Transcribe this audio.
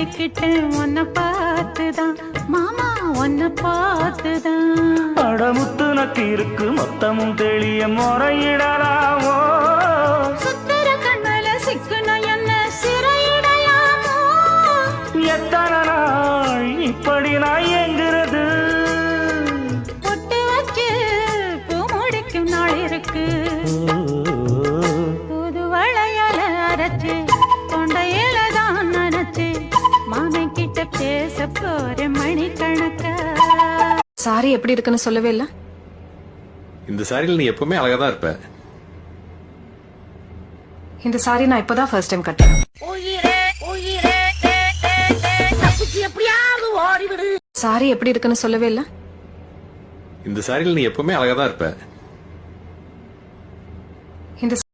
மாட்டிக்கிட்டேன் உன்னை பார்த்துதான் மாமா, உன்னை பார்த்துதான். அடமுத்து நக்கு இருக்கு மொத்தமும் தெளிய முறையிடலாமோ? சுத்தர கண்மல சிக்குன என்ன சிறையிடலாமோ? எத்தனை நாள் இப்படி நான் எங்கிறது? பொட்டு வச்சு பூ முடிக்கும் நாள் இருக்கு. புது வளையல அரைச்சு தொண்டையில தான் நினைச்சு மாமன் கிட்ட பேச போற மணிக்கணக்க. சாரி எப்படி இருக்குன்னு சொல்லவே இல்ல. இந்த சாரியில் நீ எப்பவுமே அழகாதான் இருப்ப. இந்த சாரி நான் இப்பதான் ஃபர்ஸ்ட் டைம் கட்டுறேன். சாரி எப்படி இருக்குன்னு சொல்லவே இல்ல. இந்த சாரியில் நீ எப்பவுமே அழகாதான் இருப்ப. இந்த